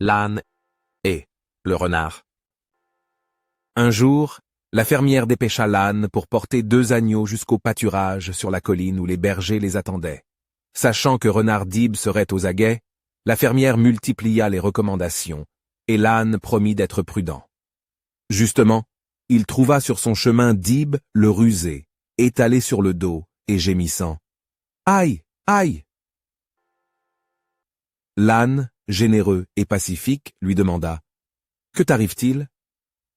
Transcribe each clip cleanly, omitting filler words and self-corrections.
l'âne et le renard. Un jour, la fermière dépêcha l'âne pour porter 2 agneaux jusqu'au pâturage sur la colline où les bergers les attendaient. Sachant que Renard Dib serait aux aguets, la fermière multiplia les recommandations, et l'âne promit d'être prudent. Justement, il trouva sur son chemin Dib le rusé, étalé sur le dos et gémissant. « Aïe, aïe !» L'âne, généreux et pacifique, lui demanda « Que t'arrive-t-il ?»«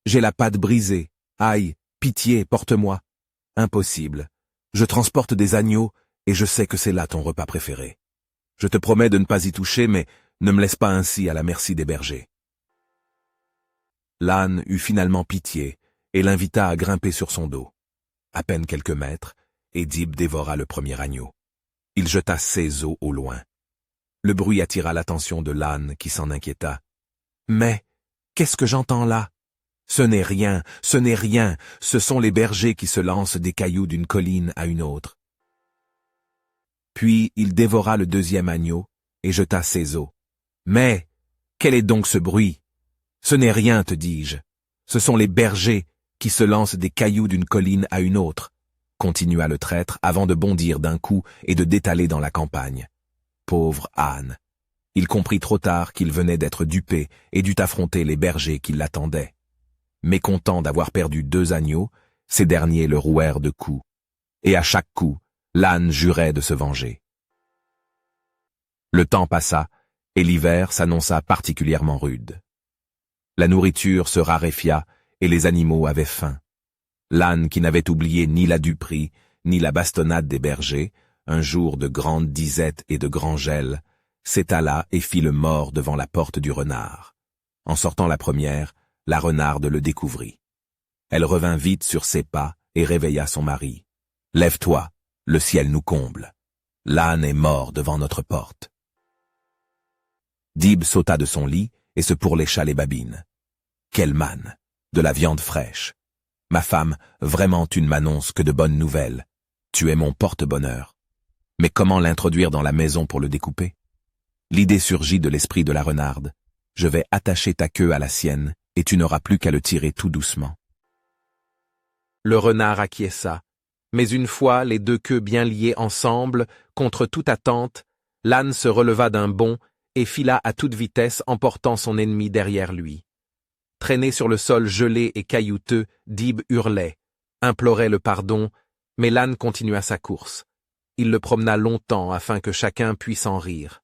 J'ai la patte brisée. Aïe, pitié, porte-moi. »« Impossible. Je transporte des agneaux et je sais que c'est là ton repas préféré. Je te promets de ne pas y toucher, mais ne me laisse pas ainsi à la merci des bergers. » L'âne eut finalement pitié et l'invita à grimper sur son dos. À peine quelques mètres, et Dib dévora le premier agneau. Il jeta ses os au loin. Le bruit attira l'attention de l'âne qui s'en inquiéta. « Mais, qu'est-ce que j'entends là ? Ce n'est rien, ce sont les bergers qui se lancent des cailloux d'une colline à une autre. » Puis il dévora le 2e agneau et jeta ses os. « Mais, quel est donc ce bruit ? Ce n'est rien, te dis-je. Ce sont les bergers qui se lancent des cailloux d'une colline à une autre, » continua le traître avant de bondir d'un coup et de détaler dans la campagne. Pauvre âne. Il comprit trop tard qu'il venait d'être dupé et dut affronter les bergers qui l'attendaient. Mécontent d'avoir perdu 2 agneaux, ces derniers le rouèrent de coups. Et à chaque coup, l'âne jurait de se venger. Le temps passa, et l'hiver s'annonça particulièrement rude. La nourriture se raréfia, et les animaux avaient faim. L'âne qui n'avait oublié ni la duperie, ni la bastonnade des bergers, un jour de grande disette et de grand gel, s'étala et fit le mort devant la porte du renard. En sortant la première, la renarde le découvrit. Elle revint vite sur ses pas et réveilla son mari. « Lève-toi, le ciel nous comble. L'âne est mort devant notre porte. » Dib sauta de son lit et se pourlécha les babines. « Quelle manne! De la viande fraîche. Ma femme, vraiment tu ne m'annonces que de bonnes nouvelles. Tu es mon porte-bonheur. Mais comment l'introduire dans la maison pour le découper? » L'idée surgit de l'esprit de la renarde. « Je vais attacher ta queue à la sienne, et tu n'auras plus qu'à le tirer tout doucement. » Le renard acquiesça, mais une fois les 2 queues bien liées ensemble, contre toute attente, l'âne se releva d'un bond et fila à toute vitesse emportant son ennemi derrière lui. Traîné sur le sol gelé et caillouteux, Dib hurlait, implorait le pardon, mais l'âne continua sa course. Il le promena longtemps afin que chacun puisse en rire.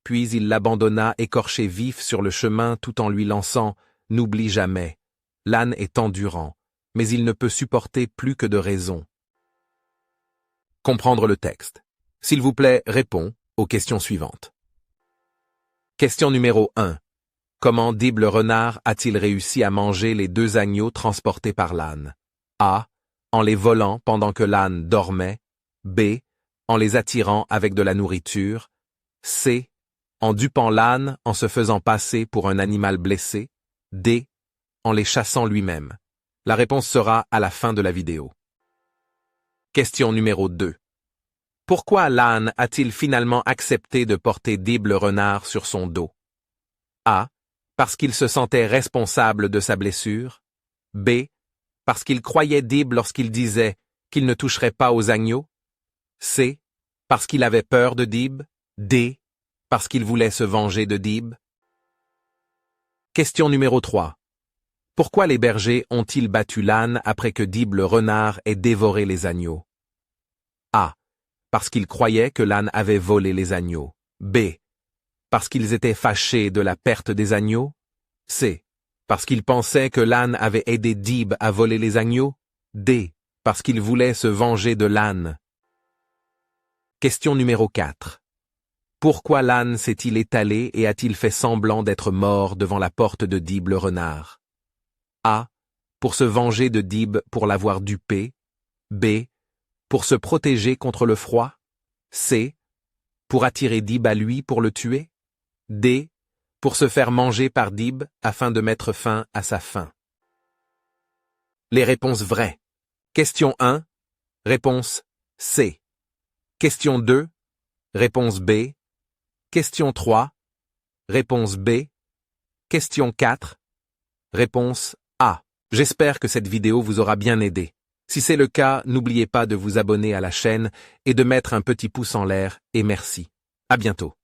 Puis il l'abandonna écorché vif sur le chemin tout en lui lançant « N'oublie jamais, l'âne est endurant, mais il ne peut supporter plus que de raison. » Comprendre le texte. S'il vous plaît, réponds aux questions suivantes. Question numéro 1. Comment Dib le renard a-t-il réussi à manger les 2 agneaux transportés par l'âne? A. En les volant pendant que l'âne dormait. B. En les attirant avec de la nourriture. C. En dupant l'âne en se faisant passer pour un animal blessé. D. En les chassant lui-même. La réponse sera à la fin de la vidéo. Question numéro 2. Pourquoi l'âne a-t-il finalement accepté de porter Dib le renard sur son dos? A. Parce qu'il se sentait responsable de sa blessure. B. Parce qu'il croyait Dib lorsqu'il disait qu'il ne toucherait pas aux agneaux. C. Parce qu'il avait peur de Dib. D. Parce qu'il voulait se venger de Dib. Question numéro 3. Pourquoi les bergers ont-ils battu l'âne après que Dib le renard ait dévoré les agneaux? A. Parce qu'ils croyaient que l'âne avait volé les agneaux. B. Parce qu'ils étaient fâchés de la perte des agneaux. C. Parce qu'ils pensaient que l'âne avait aidé Dib à voler les agneaux. D. Parce qu'ils voulaient se venger de l'âne. Question numéro 4. Pourquoi l'âne s'est-il étalé et a-t-il fait semblant d'être mort devant la porte de Dib le renard? A. Pour se venger de Dib pour l'avoir dupé. B. Pour se protéger contre le froid. C. Pour attirer Dib à lui pour le tuer. D. Pour se faire manger par Dib afin de mettre fin à sa faim. Les réponses vraies. Question 1. Réponse C. Question 2. Réponse B. Question 3. Réponse B. Question 4. Réponse A. J'espère que cette vidéo vous aura bien aidé. Si c'est le cas, n'oubliez pas de vous abonner à la chaîne et de mettre un petit pouce en l'air et merci. À bientôt.